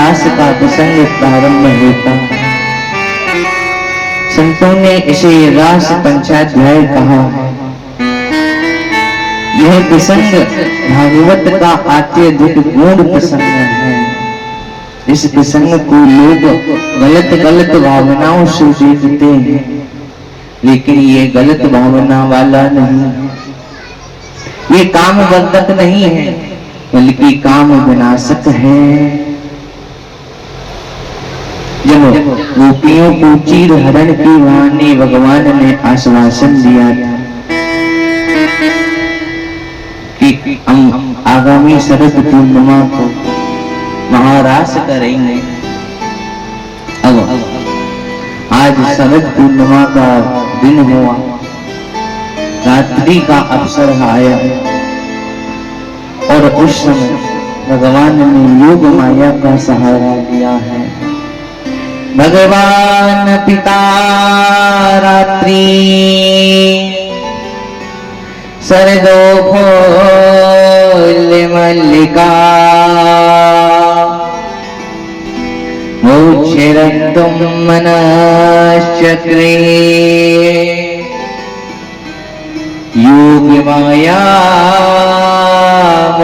रास का प्रसंग प्रारंभ होता। संतों ने इसे रास पंचाध्याय कहा है। यह प्रसंग भागवत का अत्यधिक गूढ़ प्रसंग है। इस प्रसंग को लोग गलत गलत भावनाओं से देखते हैं, लेकिन ये गलत भावना वाला नहीं है। ये कामवर्धक नहीं है, बल्कि काम विनाशक है। जब गोपियों को चीर हरण की वाणी भगवान ने आश्वासन दिया था कि हम आगामी शरद पूर्णिमा को महारास करेंगे। अब आज शरद पूर्णिमा का दिन हुआ, रात्रि का अवसर आया और उस समय भगवान ने योग माया का सहारा लिया है। भगवान पिता रात्रि शरदो फूल मल्लिका मोक्षरन्तुं मनश्चक्रे योग माया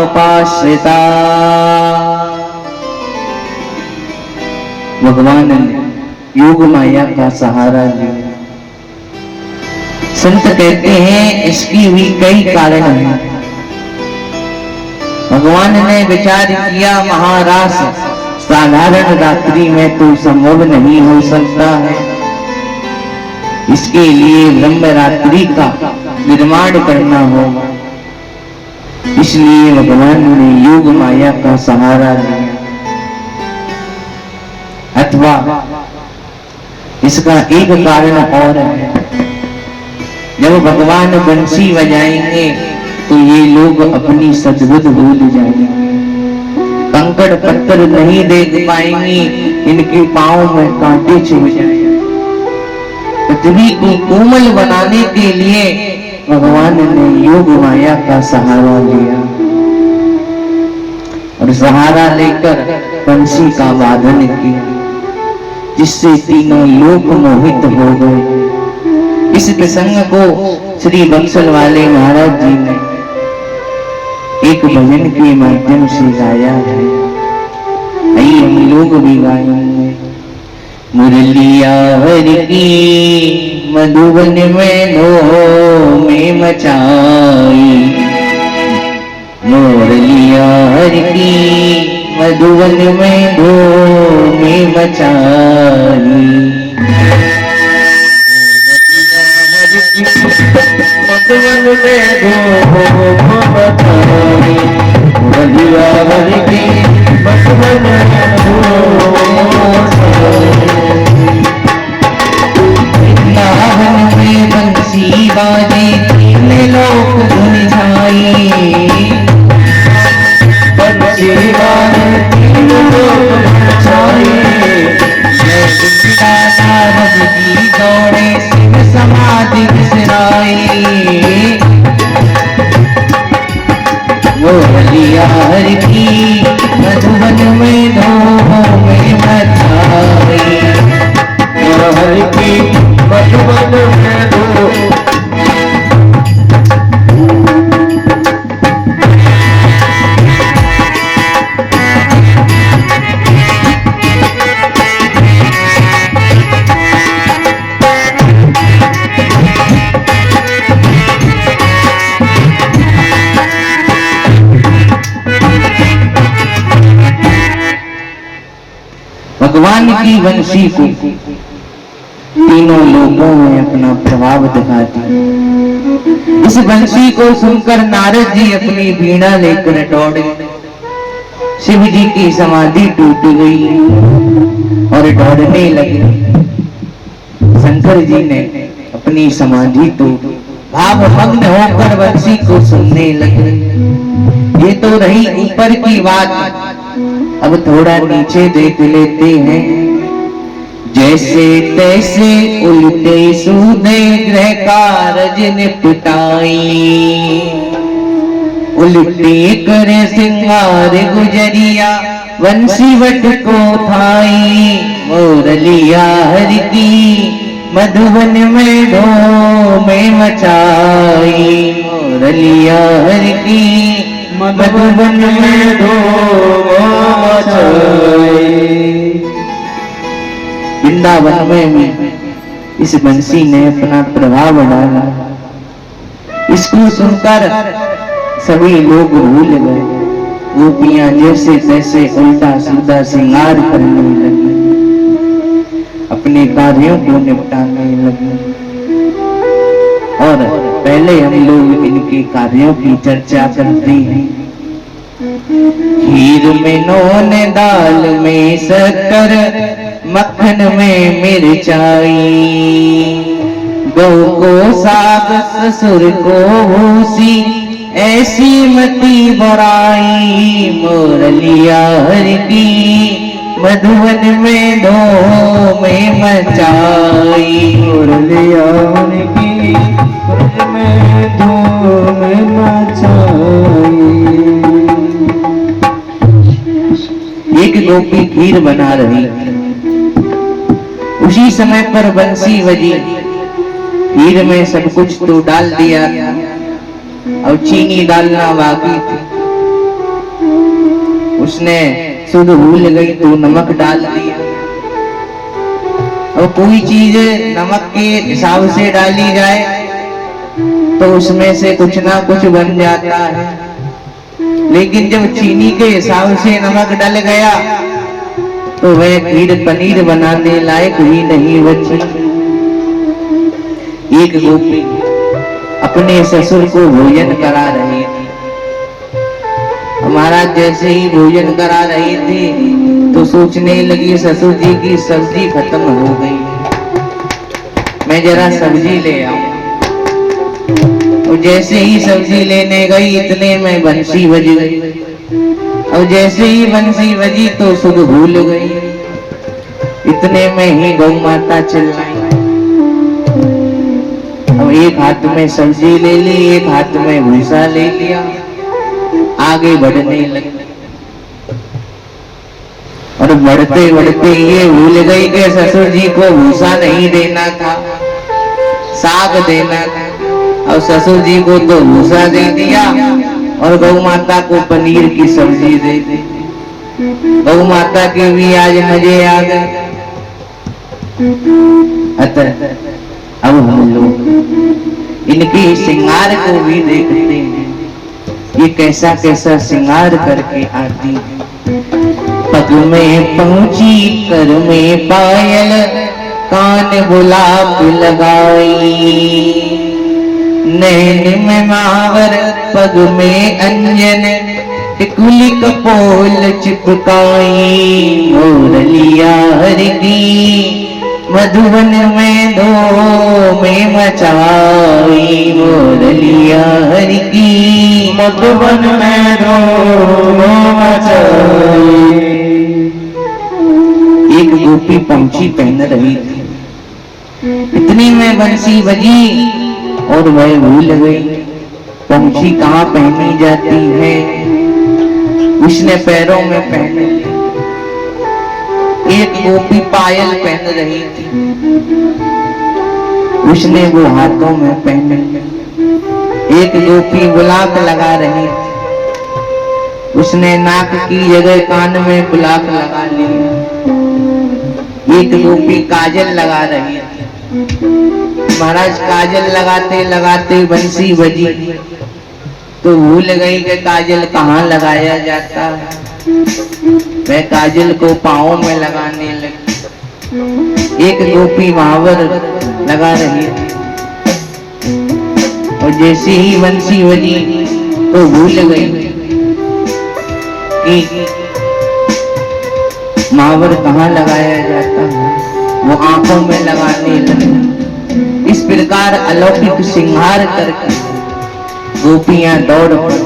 उपाश्रिता। भगवान ने योग माया का सहारा लिया। संत कहते हैं इसकी भी कई कारण हैं। भगवान ने विचार किया महारास साधारण रात्रि में तो संभव नहीं हो सकता है, इसके लिए ब्रह्म रात्रि का निर्माण करना होगा। इसलिए भगवान ने योग माया का सहारा लिया। अथवा इसका एक कारण और है, जब भगवान बंसी बजाएंगे तो ये लोग अपनी सद्बुद्ध भूल जाएंगे, कंकड़ पत्थर नहीं देख पाएंगे, इनके पांव में कांटे चुभ जाएंगे। पृथ्वी को कोमल बनाने के लिए भगवान ने योग माया का सहारा लिया और सहारा लेकर बंसी का वादन किया, जिससे तीनों लोक मोहित हो गए। इस प्रसंग को श्री बक्सल वाले महाराज जी ने एक भजन के माध्यम से गाया है। आइए हम लोग भी गाएंगे। मुरलिया हर की मधुबन में में मचाई, मुरलिया हर की मधुबन में मचाई। मधुबन में मचाई, मुरलिया हर की मधुबन में वृंदावन में बंसी बाजे, तीन लोक धुन छाई। बंसी बाजे तीन लोक धुन छाई। नारद जी दौड़े शिव समाधि विसराई। मुरलिया हर की मधुबन में मचाई, हर की मधुबन में भगवान की बंसी को तीनों लोगों में अपना प्रभाव दिखाती। इस बंसी को सुनकर नारद जी अपनी वीणा लेकर दौड़े। शिव जी की समाधि टूट गई और दौड़ने लगे। शंकर जी ने अपनी समाधि तोड़ी, भावभंग होकर बंसी को सुनने लगे। ये तो रही ऊपर की बात, अब थोड़ा नीचे देख लेते हैं। जैसे तैसे उल्टे सूदे ग्रह कारज निपटाई, उल्टे करे सिंगार गुजरिया वंशीवट को थाई मुरलिया हरि की मधुबन में धूम मचाई मुरलिया हरि की मधुबन में धूम मचाई। वृंदावन में इस बंसी ने अपना प्रभाव डाला। इसको सुनकर सभी लोग भूल गए। गोपियां जैसे तैसे उल्टा सीधा श्रृंगार करने लगी, अपने कार्यों को निपटाने लगी। और पहले हम लोग इनके कार्यों की चर्चा करते हैं। खीर में नून, दाल में शक्कर, मक्खन में मिर्चाई, गौ को साग ससुर को भूसी, ऐसी मती बुराई मुरलिया हरि की मधुबन में धूम मचाई मुरलिया हरि की मधुबन में धूम मचाई। एक गोपी खीर बना रही थी। उसी समय पर बंसी बजी। खीर में सब कुछ तो डाल दिया था और चीनी डालना बाकी थी। उसने शुद्ध भूल गई तो नमक डाल दिया। और कोई चीज नमक के हिसाब से डाली जाए तो उसमें से कुछ ना कुछ बन जाता है, लेकिन जब चीनी के हिसाब से नमक डल गया तो वह खीर पनीर बनाने लायक भी नहीं बची। एक गोपी अपने ससुर को भोजन करा रही थी। महाराज जैसे ही भोजन करा रही थी तो सोचने लगी ससुर जी की सब्जी खत्म हो गई, मैं जरा सब्जी ले आऊं। और जैसे ही सब्जी लेने गई इतने में बंसी बज गई। और जैसे ही बंसी बजी तो सुध भूल गई। इतने में ही गौ माता चिल्लाई। अब एक हाथ में सब्जी ले ली, एक हाथ में भूसा ले लिया, आगे बढ़ने लगी। और बढ़ते बढ़ते ये भूल गई कि ससुर जी को भूसा नहीं देना था, साग देना था। और ससुर जी को तो भूसा दे दिया और गौ माता को पनीर की सब्जी दे दी। गौ माता के भी आज मजे आ गए। अतः अब हम लोग इनके श्रृंगार को भी देखते हैं, ये कैसा कैसा श्रृंगार करके आती है। पग में पहुंची, कर में पायल, कान गुलाब लगाई, नैन में मावर, पग में अंजन, टिकुली कपोल चिपकाई मुरलिया हरि की मधुबन में धूम मचाई मुरलिया हरि की मधुबन में धूम मचाई। एक गोपी पंछी पहन रही थी। इतनी में बंसी बजी और वह भूल गई पंछी कहाँ पहनी जाती है। उसने पैरों में पहन ली। एक गोपी पायल पहन रही थी, उसने वो हाथों में पहन ली। एक गोपी गुलाब लगा रही थी, उसने नाक की जगह कान में गुलाब लगा लिया। एक गोपी काजल लगा रही थी। महाराज काजल लगाते लगाते बंसी बजी तो भूल गई कि काजल कहाँ लगाया जाता है। वह काजल को पाँव में लगाने लगी। एक गोपी महावर लगा रही थी और जैसे ही बंसी बजी तो भूल गई कि महावर कहाँ लगाया जाता है, वो आंखों में लगाने लगी। इस प्रकार अलौकिक श्रृंगार करके गोपियां दौड़ पड़ी,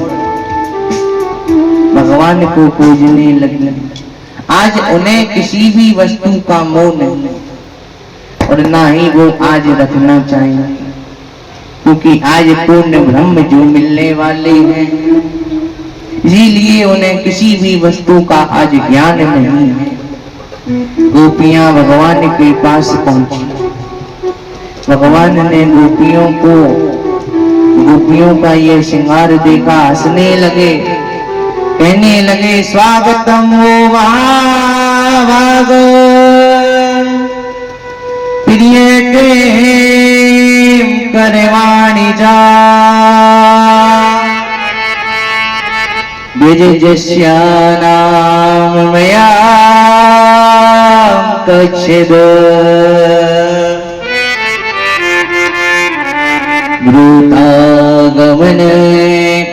भगवान को पूजने लगी। आज उन्हें किसी भी वस्तु का मोह नहीं और ना ही वो आज रखना चाहिए, क्योंकि आज पूर्ण ब्रह्म जो मिलने वाले हैं इसीलिए उन्हें किसी भी वस्तु का आज ज्ञान नहीं है। गोपियां भगवान के पास पहुंची। भगवान ने गोपियों का ये श्रृंगार देखा, हंसने लगे, कहने लगे स्वागतम ओ महाभाग, प्रिय प्रेम करवाणी जा, विजयस्य नाम मया कच्छिद, ब्रूतागमन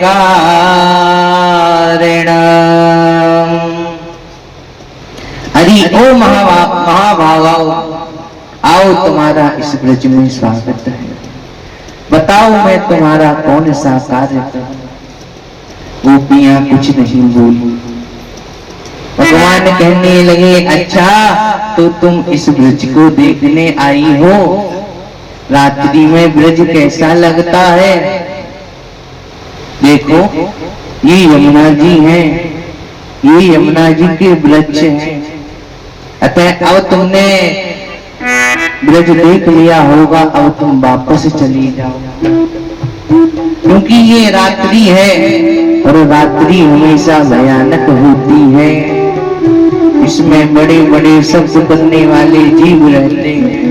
कारण। हरि ओ महाभागाओ, आओ तुम्हारा इस ब्रज में स्वागत है। बताओ मैं तुम्हारा कौन सा कार्य करूं। गोपियां कुछ नहीं बोली। भगवान कहने लगे अच्छा तो तुम इस ब्रज को देखने आई हो, रात्रि में ब्रज कैसा लगता है। देखो ये यमुना जी हैं, ये यमुना जी के वृक्ष हैं। अतः अब तुमने ब्रज देख लिया होगा, अब तुम वापस चली जाओ, क्योंकि ये रात्रि है और रात्रि हमेशा भयानक होती है। इसमें बड़े बड़े शब्द करने वाले जीव रहते हैं,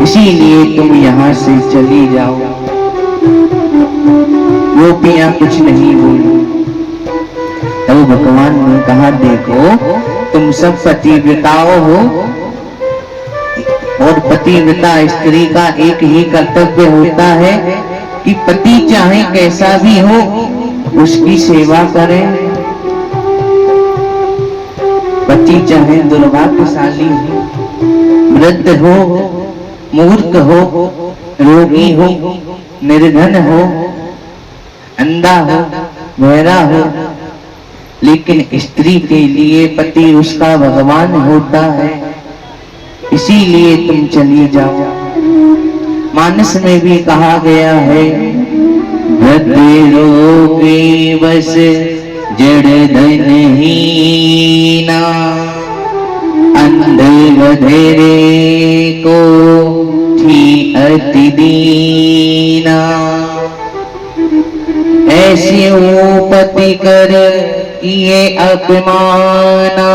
इसीलिए तुम यहाँ से चली जाओ। गोपियां कुछ नहीं बोली। तब भगवान ने कहा देखो तुम सब पतिव्रताओं हो, और पतिव्रता स्त्री का एक ही कर्तव्य होता है कि पति चाहे कैसा भी हो उसकी सेवा करें। पति चाहे दुर्भाग्यशाली हो, वृद्ध हो, मूर्ख हो, रोगी हो, निर्धन हो, अंधा हो, बहरा हो, लेकिन स्त्री के लिए पति उसका भगवान होता है। इसीलिए तुम चली जाओ। मानस में भी कहा गया है वृद्धो के बस जड़ धन हीना, अंध बधेरे को थी अति दीना। ऐसे पति कर किए अपमाना,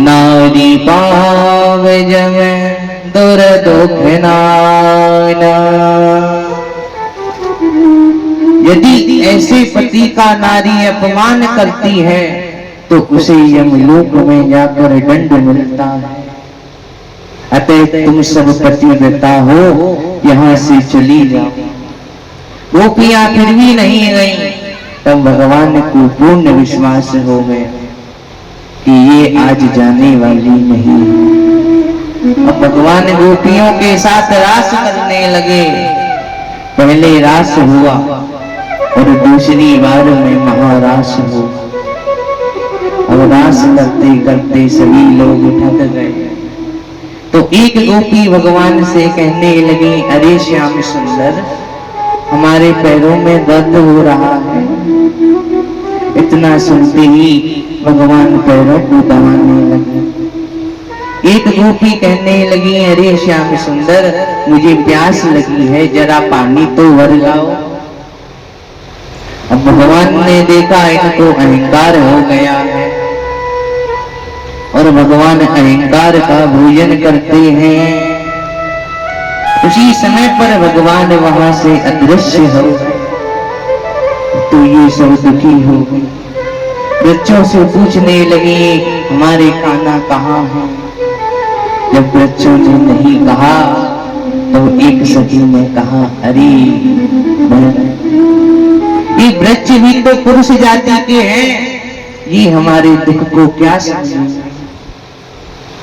नारी पाव जम दुर दुख नाना। यदि ऐसे पति का नारी अपमान करती है तो उसे यमलोक में जाकर दंड मिलता है। अतः तुम सब पतिव्रता हो, यहाँ से चली जाओ। गोपियां फिर भी नहीं गई। तब भगवान को पूर्ण विश्वास हो गया कि ये आज जाने वाली नहीं है। अब भगवान गोपियों के साथ रास करने लगे। पहले रास हुआ और दूसरी बार में महारास हुआ। अब रास करते करते सभी लोग थक गए तो एक गोपी भगवान से कहने लगी अरे श्याम सुंदर, हमारे पैरों में दर्द हो रहा है। इतना सुनते ही भगवान पैरों को दबाने लगे। एक गोपी कहने लगी अरे श्याम सुंदर, मुझे प्यास लगी है, जरा पानी तो भर लाओ। अब भगवान ने देखा इनको अहंकार हो गया है और भगवान अहंकार का भोजन करते हैं। उसी समय पर भगवान वहां से अदृश्य हो गए तो ये सब दुखी हो गए। बच्चों से पूछने लगे हमारे खाना कहाँ है। जब बच्चों ने नहीं कहा तो एक सखी ने कहा अरे ये वृक्ष भी तो पुरुष जाति के हैं, ये हमारे दुख को क्या समझे।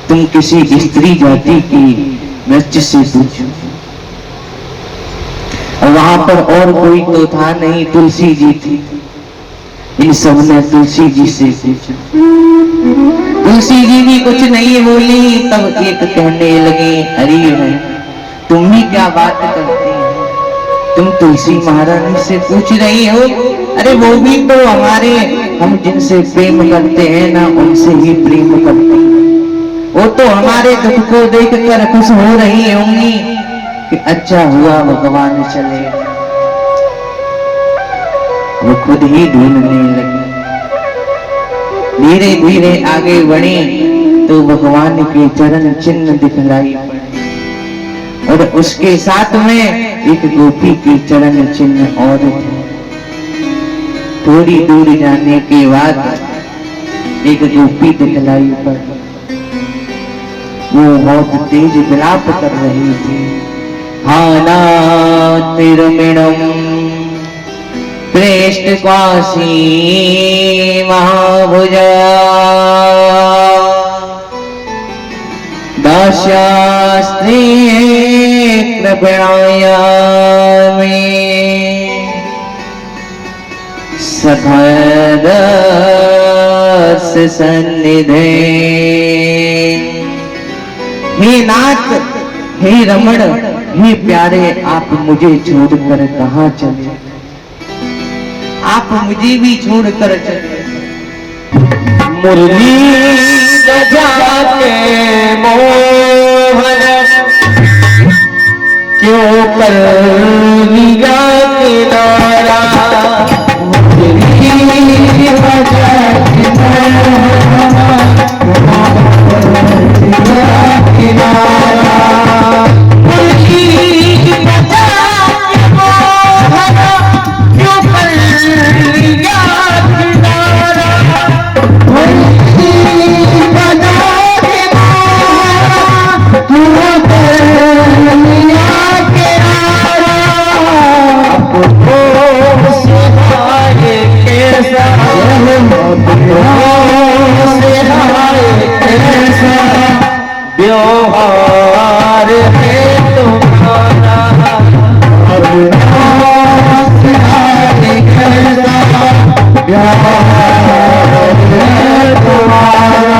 तुम किसी स्त्री जाति की वृक्ष से पूछो। और वहां पर और कोई तो था नहीं, तुलसी जी थी। इन सब ने तुलसी जी से पूछा। तुलसी जी भी कुछ नहीं बोली। तब एक कहने लगे अरे तुम ही क्या बात करती हो, तुम तुलसी महारानी से पूछ रही हो? अरे वो भी तो हमारे, हम जिनसे प्रेम करते हैं ना उनसे ही प्रेम करते हैं। वो तो हमारे दुख को देखकर खुश हो रही होंगी कि अच्छा हुआ भगवान चले। वो खुद ही ढूंढने लगी। धीरे धीरे आगे बढ़े तो भगवान के चरण चिन्ह दिखलाई पड़े और उसके साथ में एक गोपी की चरण चिन्ह और थे। थोड़ी दूर जाने के बाद एक गोपी दिखलाई पड़ी। वो बहुत तेज विलाप कर रही थी। हाना तिरुमिणम प्रेष्ठ क्वासी महाभुजा दास्यास्त्री कृपयायामि सखदस्य सन्निधे। हे नाथ, हे रमण, हे प्यारे, आप मुझे छोड़कर कहाँ चले? आप मुझे भी छोड़कर चले। मुरली बजा के मोहन क्यों कर लिया किनारा? मुरली बजा के मोहन किनारा। मुरली बजा के मोहन क्यों कर लिया किनारा? मुरली बजा के मोहन क्यों कर लिया किनारा? आपको सिहाए कैसा, व्यवहार है तुम्हारा। व्यवहार है तुम्हारा।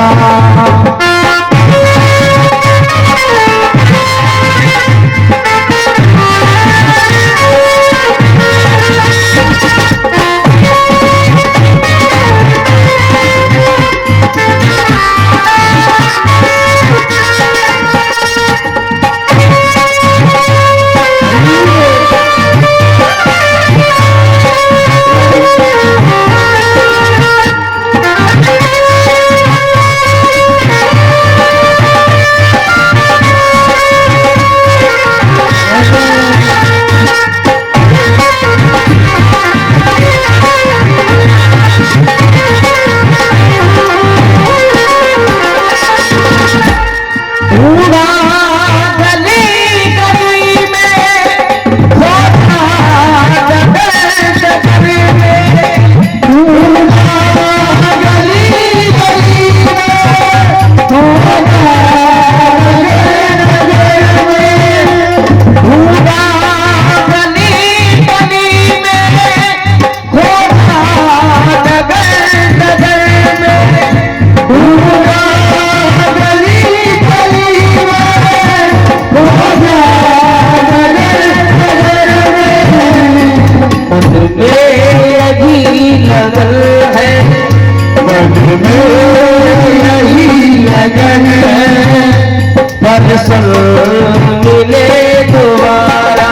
मिले दोबारा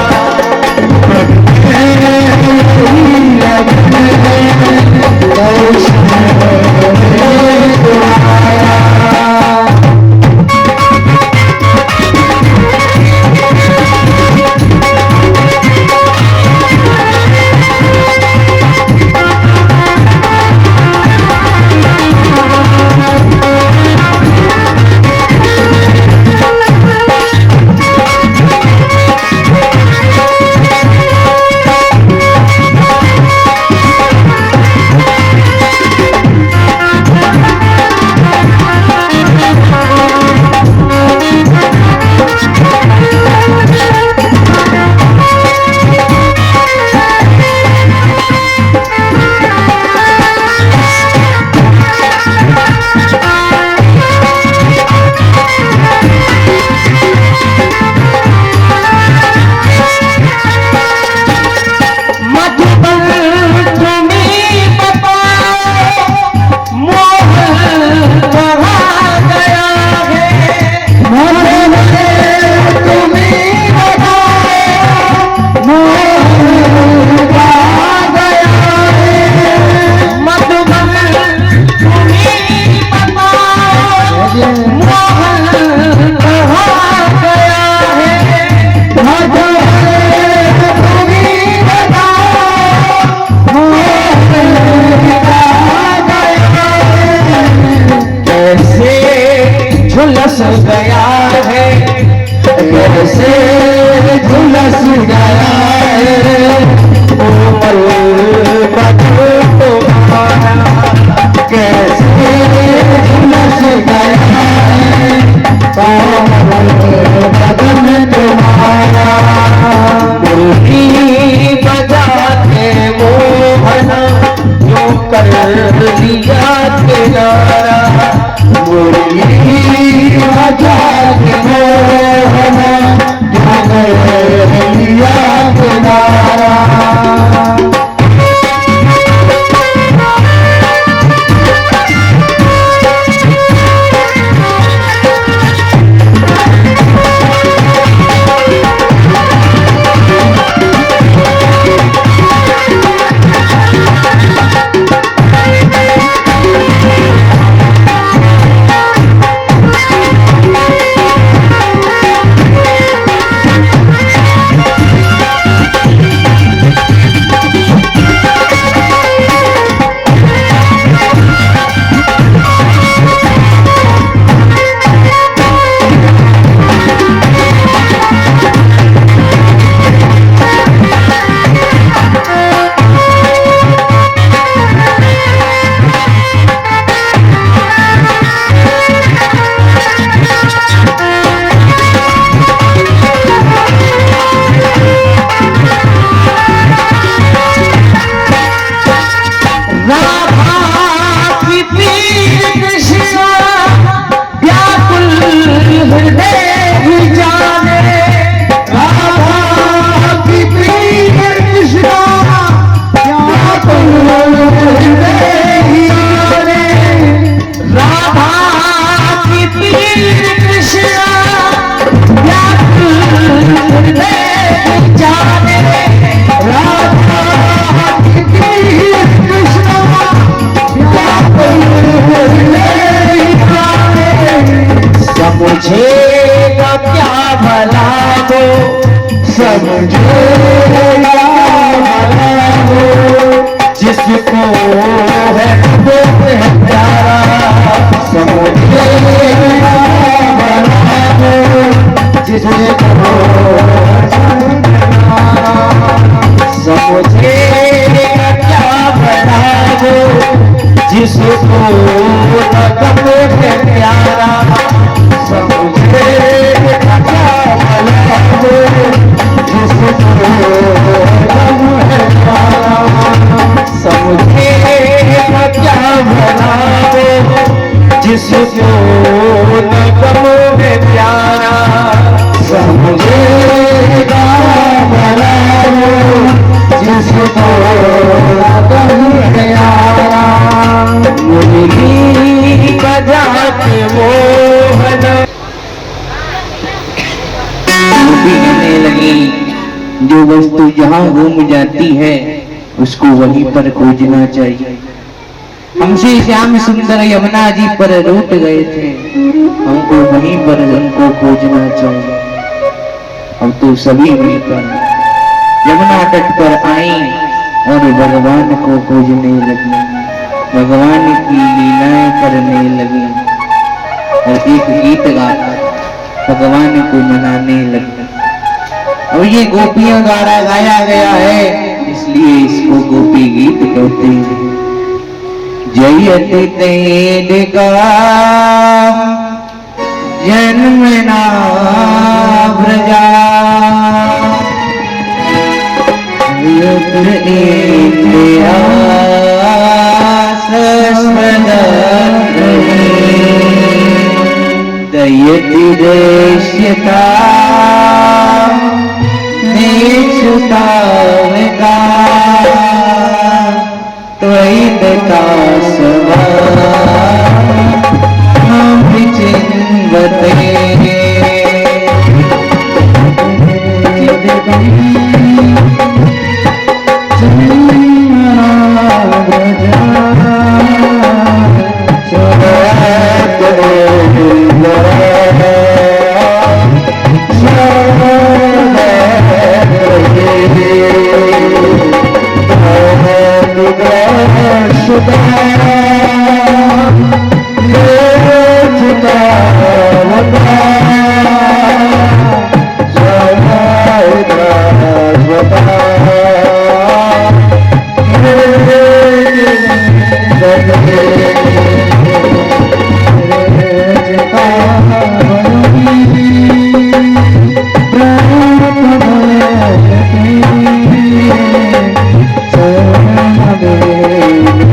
लिया किनारा, मुरली बजा के मोहना लिया किनारा। समझेगा क्या भला हो, समझेगा भला हो, जिसको है वो है प्यारा। समझेगा भला हो, जिसको समझेगा क्या भला हो, जिसको गम है प्यारा। समझेगा क्या भला हो, जिसको गम है प्यारा। समझेगा क्या भला हो, जिसको गम है प्यारा। समझेगा भला हो, जिसको गम है प्यारा। मुरली बजा के मोहन कहने लगी, जो वस्तु जहाँ घूम जाती है उसको वहीं पर खोजना चाहिए। हमसे श्याम सुंदर यमुना जी पर रूठ गए थे, हमको वहीं पर उनको खोजना चाहिए। हम तो सभी मिलकर यमुना तट पर आई और भगवान को खोजने लगी, भगवान की लीलाएं करने लगी और एक गीत गाकर भगवान को मनाने लगी। और ये गोपियों द्वारा गाया गया है, इसलिए इसको गोपी गीत कहते हैं। जयति तेलिका जन्मना व्रजा, यत्र इंद्रिया दयति देश्यता नेक्षुता विदा, त्वयि दता सवा विचिन्वते।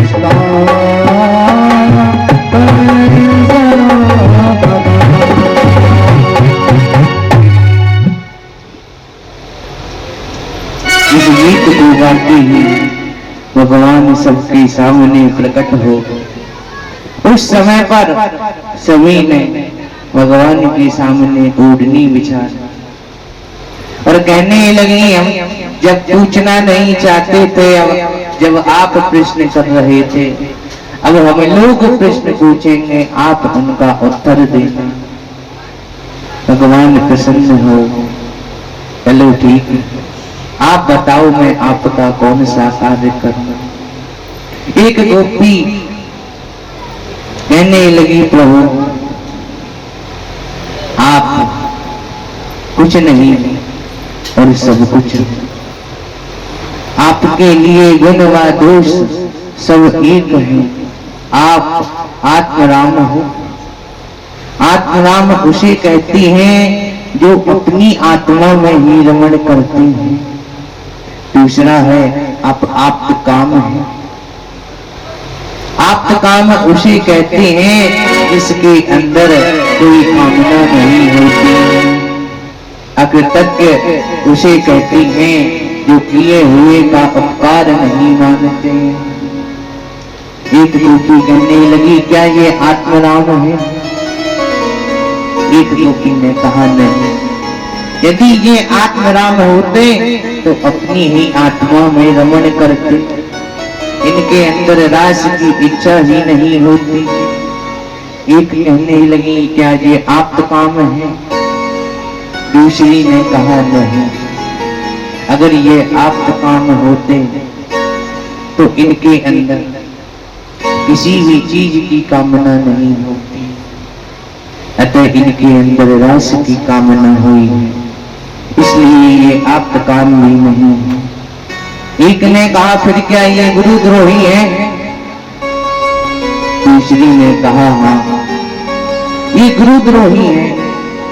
Krishna सबके सामने प्रकट हो। उस समय पर सभी ने भगवान के सामने ओढ़नी बिछा और कहने लगी, हम जब पूछना नहीं चाहते थे, अब जब आप प्रश्न कर रहे थे, अब हम लोग प्रश्न पूछेंगे, आप उनका उत्तर देना। भगवान प्रसन्न हो, चलो ठीक है, आप बताओ मैं आपका कौन सा कार्य करूं। एक गोपी कहने लगी, प्रभु आप कुछ नहीं और सब कुछ, आपके लिए गुण व दोष सब एक है। आप आत्मराम हो। आत्मराम उसे कहती हैं जो अपनी आत्मा में ही रमण करते हैं। दूसरा है आप काम है। आप काम उसे कहते हैं जिसके अंदर कोई कामना नहीं होती। अकृतज्ञ उसे कहती हैं जो किए हुए का उपकार नहीं मानते। एक गोपी कहने लगी, क्या ये आत्मराम है? एक गोपी ने कहा, नहीं। यदि ये आत्मराम होते तो अपनी ही आत्मा में रमण करते, इनके अंदर रास की इच्छा ही नहीं होती। एक कहने लगी, क्या ये आप काम है? दूसरी ने कहा, नहीं। अगर ये आप काम होते तो इनके अंदर किसी भी चीज की कामना नहीं होती, अतः इनके अंदर रास की कामना हुई है, इसलिए ये आप काम भी नहीं है। एक ने कहा, फिर क्या ये गुरुद्रोही है? दूसरी ने कहा, हाँ ये गुरुद्रोही है,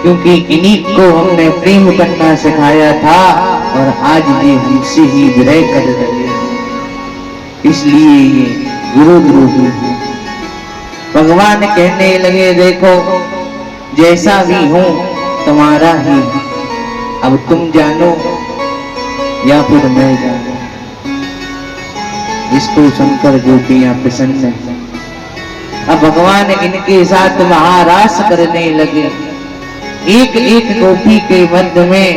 क्योंकि इन्हीं को हमने प्रेम करना सिखाया था और आज ये हमसे ही विरह कर रहे हैं, इसलिए ये गुरुद्रोही है। भगवान कहने लगे, देखो जैसा भी हो तुम्हारा ही, अब तुम जानो या फिर मैं जानो। इसको सुनकर गोपियां प्रसन्न है। अब भगवान इनके साथ महारास करने लगे। एक एक गोपी के मध्य में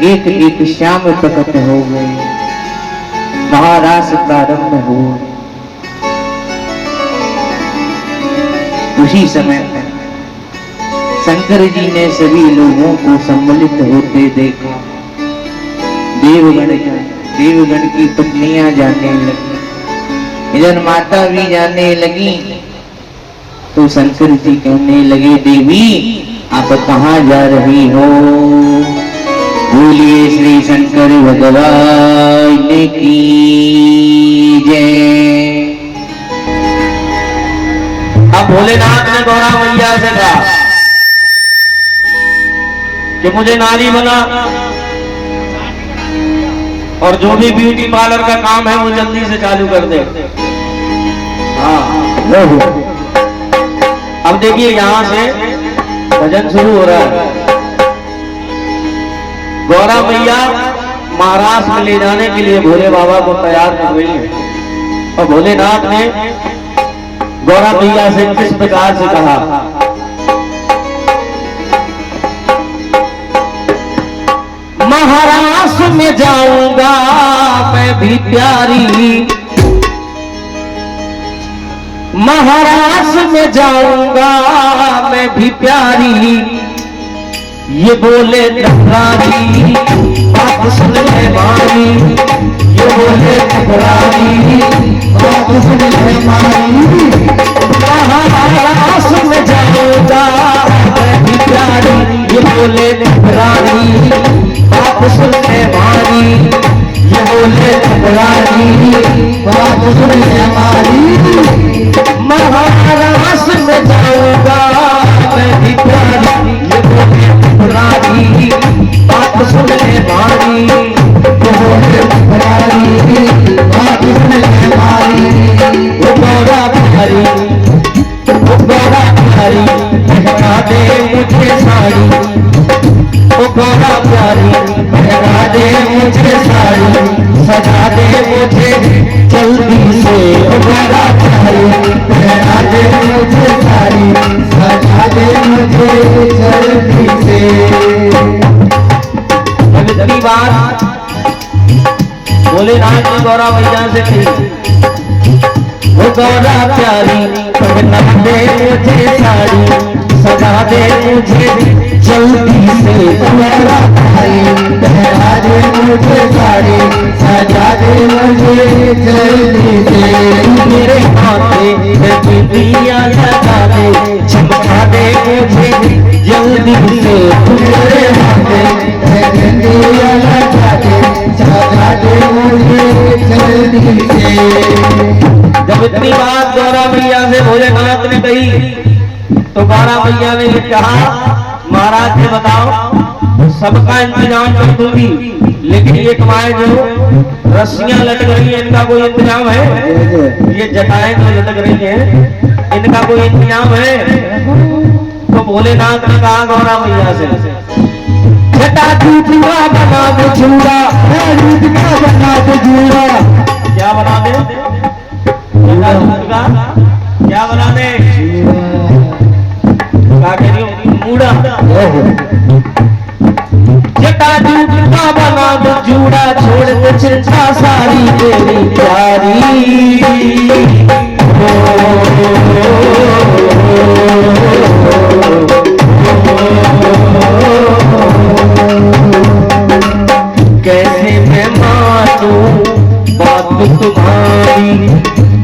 एक एक श्याम प्रकट हो गए। महारास प्रारंभ हुआ। उसी समय शंकर जी ने सभी लोगों को सम्मिलित होते देखा। देवगण की पत्नियां जाने लगी, इधर माता भी जाने लगी। तो शंकर जी कहने लगे, देवी आप कहाँ जा रही हो? बोलिए श्री शंकर भगवान की जय। अब भोलेनाथ ने गौरा मैया से कहा कि मुझे नारी बना और जो भी ब्यूटी पार्लर का काम है वो जल्दी से चालू कर दे। हाँ, अब देखिए यहां से भजन शुरू हो रहा है। गौरा मैया महाराष्ट्र में ले जाने के लिए भोले बाबा को तैयार कर रही है और भोलेनाथ ने गौरा मैया से किस प्रकार से कहा, महाराष्ट्र में जाऊंगा मैं भी प्यारी, महाराष्ट्र में जाऊंगा मैं भी प्यारी। ये बोले टकरारी बात सुन ले मारी, ये बोले टकरारी बात सुन ले मारी। महाराष्ट्र में जाऊंगा मैं भी प्यारी, ये बोले टकरारी बात सुन ले मारी, ये बोले टकरारी बात सुन ले मारी। महाराष्ट्र में जाऊंगा मैं भी प्यारी, ये बोले टकरारी बात सुन ले मारी, ये बोले टकरारी बात सुन ले मारी। वो गौरा बिहारी, वो गौरा बिहारी पहना दे मुझे साड़ी, वो गौरा प्यारी पहना दे मुझे साड़ी, सजा दे मुझे जल्दी से भोलेनाथ ने गौरा मैया से कही, वो गौरा प्यारी पहना दे मुझे साड़ी, सजा दे मुझे जल्दी से गौरा प्यारी, पहना दे मुझे साड़ी, सजा दे मुझे जल्दी से, मेरे हाथे दिया लगा दे, चमका दे मुझे जल्दी से, मेरे हाथे दिया लगा दे, चमका दे मुझे जल्दी से। जब इतनी बात गौरा मैया से भोलेनाथ ने कही तो गौरा मैया ने ये कहा, महाराज से बताओ सबका इंतजाम कर दूंगी, लेकिन ये कमाए जो रस्सियां लटक रही है इनका कोई इंतजाम है? ये जटाएं जो लटक रही है इनका कोई इंतजाम है? तो भोलेनाथ ने कहा गौरा मैया से, जटा दूधिया बना दे झूला, दूधिया बना दे झूला, क्या बना दे? क्या बना दे? क्या कह रही हो? मूड़ा। जटा दूधा बना दो जूड़ा, छोड़ दे चिंता सारी तेरी प्यारी, कैसे मैं मानूं बात तुम्हारी,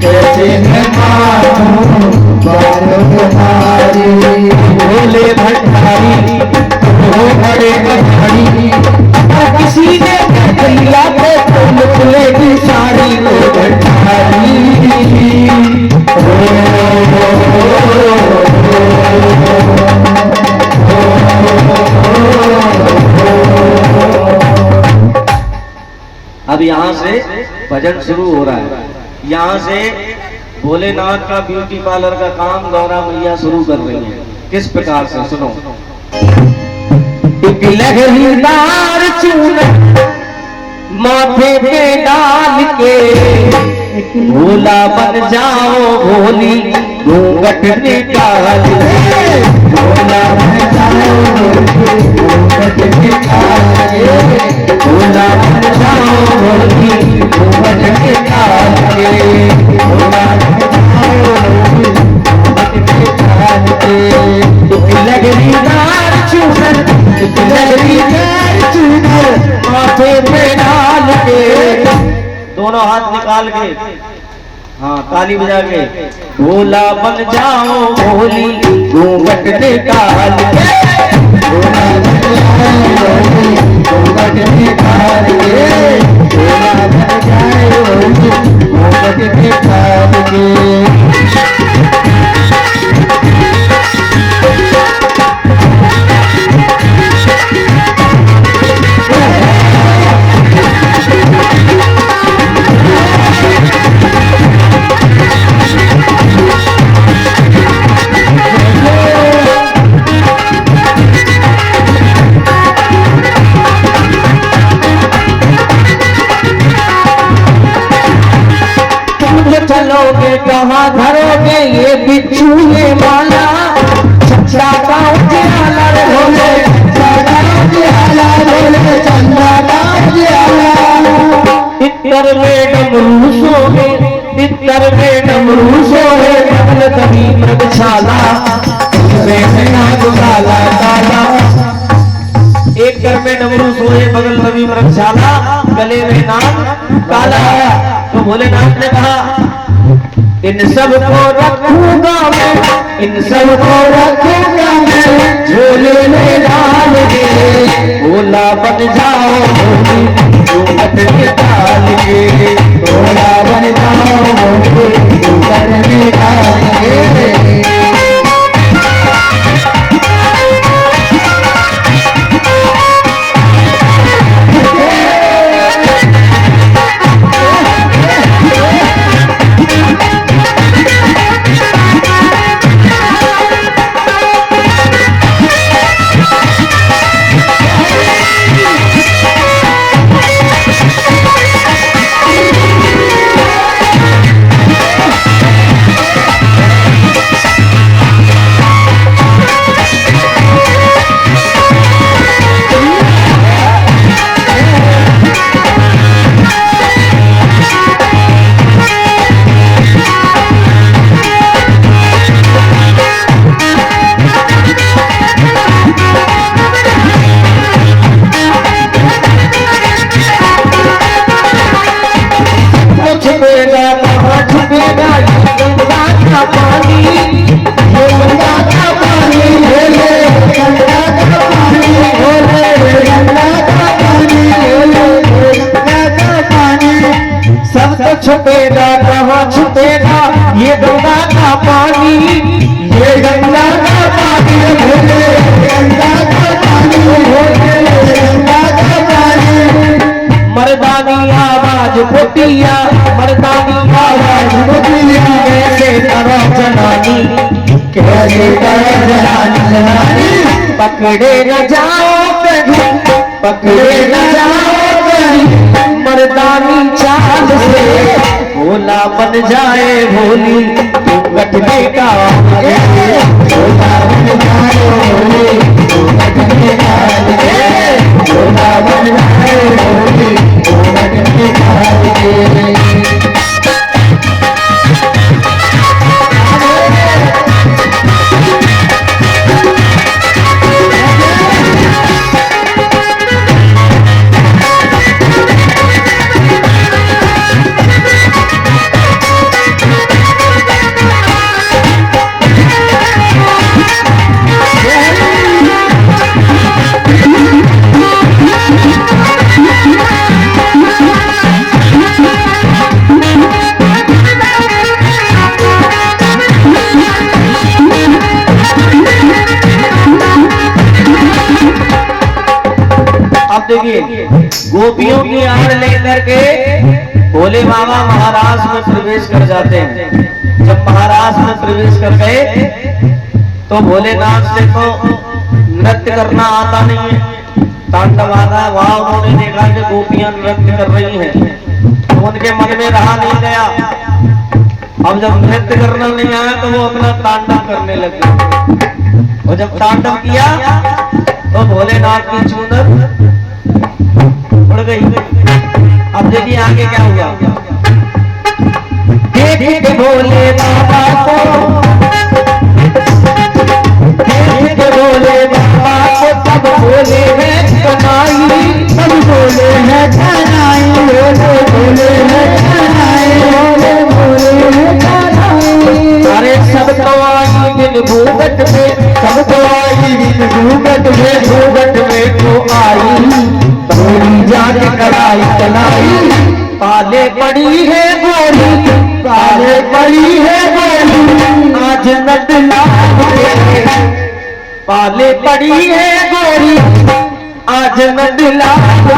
कैसे मैं मानूं बात तुम्हारी, भोले भंडारी हो बड़े भंडारी, किसी ने कहिया तो तुम खुले की साड़ी हो भंडारी, अब यहाँ से भजन शुरू हो रहा है। यहाँ से भोलेनाथ का ब्यूटी पार्लर का काम गौरा मैया शुरू कर रही है। किस प्रकार से सुनो। एक लहरीदार चून माथे पे डाल के, भोला बन जाओ भोली घूंघट निकाल के, भोला बन जाओ घूंघट निकाल के, भोला बन जाओ भोली घूंघट निकाल के, भोला बन जाओ घूंघट निकाल के। एक लहरीदार चूनर, एक लहरीदार चूनर माथे पे डाल के, दोनों हाथ निकाल के, हाँ ताली बजा के, भोला बन जाओ भोली घूंघट निकाल के, भोला बन जाओ भोली घूंघट निकाल के, भोला बन जाओ भोली घूंघट निकाल के। चलोगे कहाँ धरोगे ये बिच्छू ये माला, चंदा का उजाला रे भोले, चंदा का उजाला भोले, चंदा का उजाला। इतर में डमरू सोहे, इतर में डमरू सोहे, बगल कभी मृगशाला, में नाग काला काला। एक घर में डमरू सोहे, बगल कभी मृगशाला, गले में नाग काला। तो भोलेनाथ ने कहा इन सबको रखूंगा मैं, इन सबको रखूंगा मैं झोले में डाल के, भोला बन जाओ भोली घूंघट निकाल के, भोला बन जाओ भोली घूंघट निकाल के। पानी, ये गंगा का पानी, बोले गंगा का पानी, बोले गंगा का पानी, बोले गंगा का पानी। सब तो छुपेगा कहाँ छुपेगा ये गंगा का पानी, ये गंगा का पानी, बोले गंगा का पानी, बोले गंगा का पानी। मर्दानी आवाज पोतिया, मर्दानी आवाज पोतिया, कैसे करो जनानी, कैसे करो जनानी। पकड़े न जाओ कहीं, पकड़े न जाओ कहीं, मर्दानी चाल से भोला बन जाए भोली, गठने का भोला बन जाए भोली, गठने का भोला बन जाए भोली, गठने का। अब देखिए, गोपियों की आड़ लेकर के भोले बाबा महाराज में प्रवेश कर जाते हैं। जब महाराज में प्रवेश कर गए तो भोलेनाथ से तो नृत्य करना आता नहीं है, तांडव आता है। वहां उन्होंने देखा कि गोपियां नृत्य कर रही हैं, तो उनके मन में रहा नहीं गया। अब जब नृत्य करना नहीं आया तो वो अपना तांडव करने लगे, और जब तांडव किया तो भोलेनाथ की चूनर उड़ गई। अब देखिए आगे क्या हुआ। देख के भोले बाबा को, देख के भोले बाबा को, तब बोले है कनाई, तब बोले है कनाई, बोले बोले है कनाई, बोले बोले है कनाई। अरे सब तो आई दिन भूगट में, सब तो आई दिन भूगट में, भूगट में तो आई गोरी जाके कड़ाई चलाई। पाले पड़ी है गोरी, पाले पड़ी है गोरी, आज नटला पाले पड़ी है गोरी, आज नटला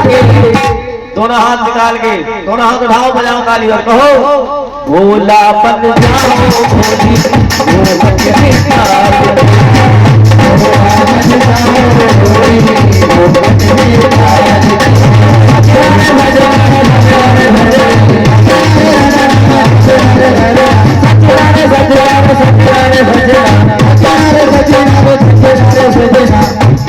के। दोनों हाथ निकाल के, दोनों हाथ उठाओ, बजाओ ताली और कहो भोला बन जाओ भोली,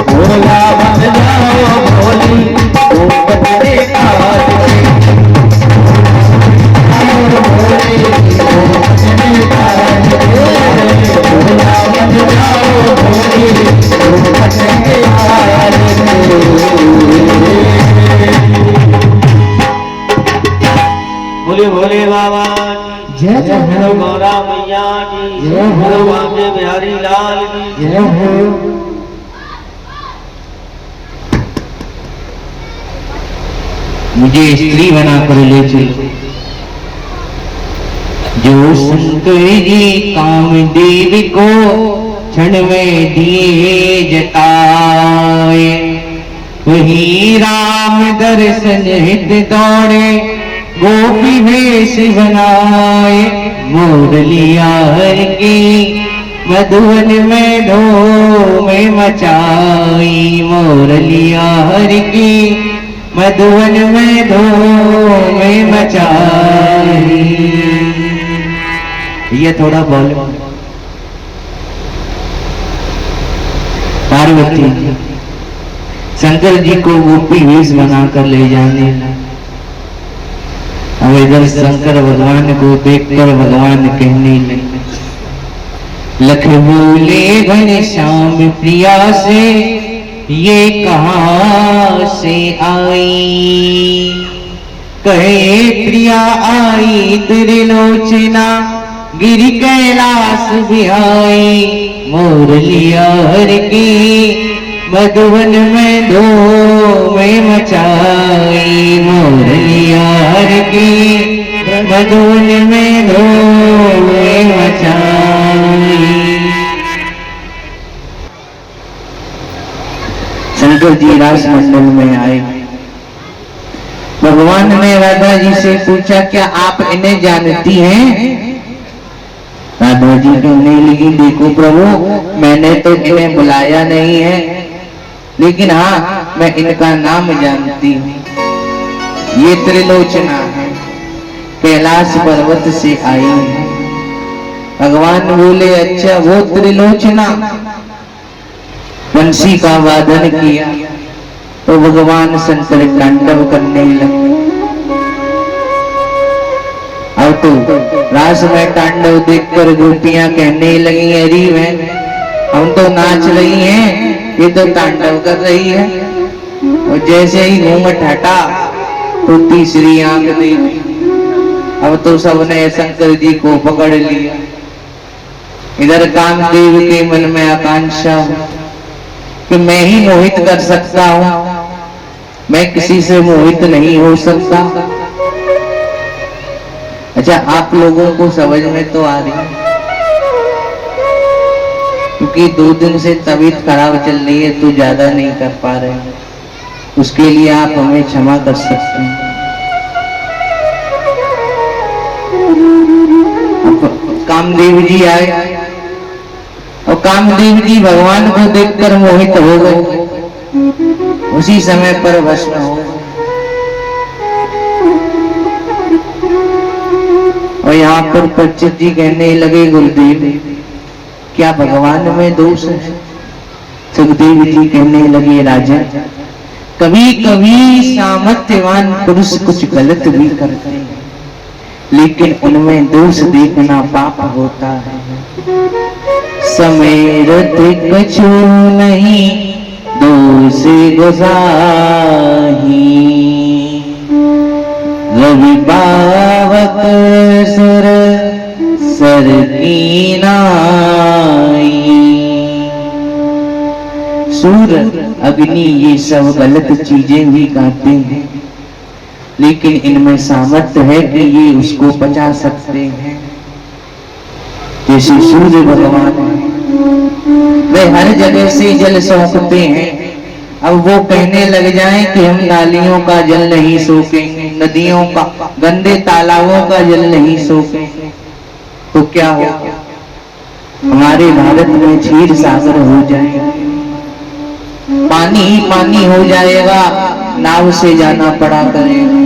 भोला बन जाओ भोली, भोला बन बोले भोले बाबा की जय, जय हो गौरा मैया की जय हो, बांके बिहारी लाल की जय हो। मुझे स्त्री बनाकर ले चलो, जो शंकर जी कामदेव को क्षण में दिए जताए, वही राम दर्शन हित दौड़े, गोपी वेश बनाए। मुरलिया हर की मधुवन में धूम मचाई, मुरलिया हर की मधुवन में धूम मचाई। ये थोड़ा बोलो। पार्वती शंकर जी को गोपी वेश बनाकर ले जाने लगा। अब इधर शंकर भगवान को देखकर भगवान कहने लगे, लख बोले घनश्याम प्रिया से ये कहाँ से आई। कहे प्रिया आई त्रिलोचना गिरी कैलाश बिहाई मुरलिया हर की मधुवन में धूम मचाई मुरलिया हर की मधुवन में धूम मचाई। शंकर जी रास मंडल में आए। भगवान ने राधा जी से पूछा क्या आप इन्हें जानती हैं? राधा जी कहने लगी देखो प्रभु मैंने तो इन्हें बुलाया नहीं है, लेकिन हाँ मैं इनका नाम जानती हूँ। ये त्रिलोचना है, कैलाश पर्वत से आई है। भगवान बोले अच्छा वो त्रिलोचना। बंसी का वादन किया तो भगवान शंकर तांडव करने लगे। अब तो रास में तांडव देखकर गोपियां कहने लगी अरे बहन हम तो नाच रही हैं, ये तो तांडव कर रही है। और जैसे ही घूंघट हटा तो तीसरी आंख देखी। अब तो सबने शंकर जी को पकड़ लिया। इधर कामदेव के मन में आकांक्षा कि मैं ही मोहित कर सकता हूं, मैं किसी से मोहित नहीं हो सकता। अच्छा आप लोगों को समझ में तो आ रही है, क्योंकि 2 दिन से तबीयत खराब चल रही है तो ज्यादा नहीं कर पा रहे हैं, उसके लिए आप हमें क्षमा कर सकते हैं। कामदेव जी आए और कामदेव जी भगवान को देखकर मोहित हो गए, उसी समय पर भस्म हो। और यहाँ पर परीक्षित जी कहने लगे गुरुदेव क्या भगवान में दोष है? सुखदेव जी कहने लगे राजा कभी कभी सामर्थ्यवान पुरुष कुछ गलत भी करते हैं, लेकिन उनमें दोष देखना पाप होता है। समेरत कछु नहीं दोष गोसाही, रवि पावक सुर सर की नाई। सूर्य अग्नि ये सब गलत चीजें भी गाते हैं, लेकिन इनमें सामर्थ्य है कि ये उसको पचा सकते हैं। जैसे सूर्य भगवान है, वे हर जगह से जल सोखते हैं। अब वो कहने लग जाएं कि हम नालियों का जल नहीं सोखेंगे, नदियों का, गंदे तालाबों का जल नहीं सोखेंगे, तो क्या होगा? हमारे भारत में क्षीर सागर हो जाएगा, पानी ही पानी हो जाएगा, नाव से जाना पड़ा करेगा।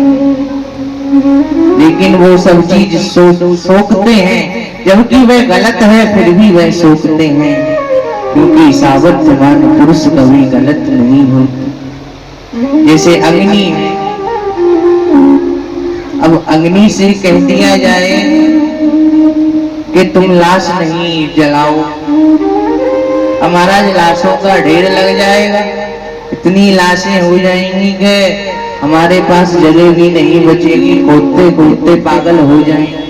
लेकिन वो सब चीज सोखते हैं, जबकि वह गलत है फिर भी वह सोचते हैं, क्योंकि सामर्थ्यवान पुरुष कभी गलत नहीं होते। जैसे अग्नि है, अब अग्नि से कह दिया जाए कि तुम लाश नहीं जलाओ, हमारा लाशों का ढेर लग जाएगा, इतनी लाशें हो जाएंगी कि हमारे पास जगह भी नहीं बचेगी, खोदते खोदते पागल हो जाएंगे,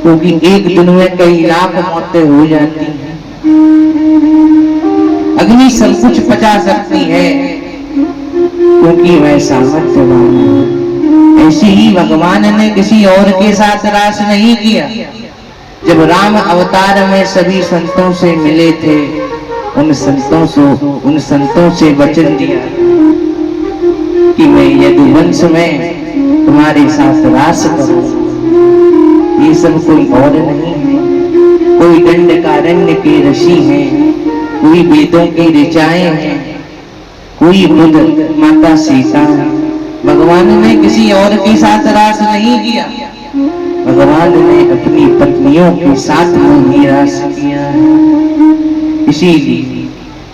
क्योंकि एक दिन में कई लाख मौतें हो जाती हैं। अग्नि सब कुछ पचा सकती है, क्योंकि वह सामर्थ्यवान है। ऐसे ही भगवान ने किसी और के साथ रास नहीं किया। जब राम अवतार में सभी संतों से मिले थे, उन संतों से वचन दिया कि मैं यदुवंश में तुम्हारे साथ रास करूं। ये सब कोई और नहीं है, कोई दंडकारण्य के ऋषि हैं, कोई वेदों की ऋचाएं हैं, कोई बुद्ध माता सीता है। भगवान ने किसी और के साथ रास नहीं किया, भगवान ने अपनी पत्नियों के साथ में ही रास किया है। इसीलिए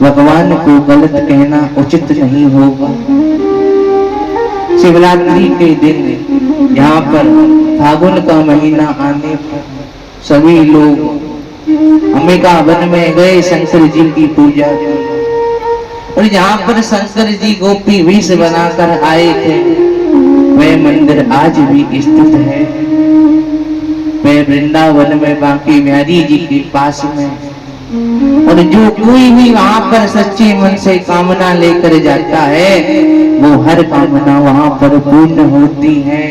भगवान को गलत कहना उचित नहीं होगा। शिवरात्रि के दिन यहाँ पर फागुन का महीना आने पर सभी लोग अंबिका वन में गए, शंकर जी की पूजा की। और जहाँ पर शंकर जी गोपी वेश बनाकर आए थे, वह मंदिर आज भी स्थित है। मैं वृंदावन में बांकी बिहारी जी के पास में, और जो कोई भी वहां पर सच्चे मन से कामना लेकर जाता है वो हर कामना वहां पर पूर्ण होती है।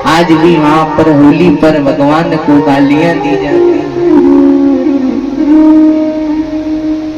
आज भी वहां पर होली पर भगवान को गालियां दी जाती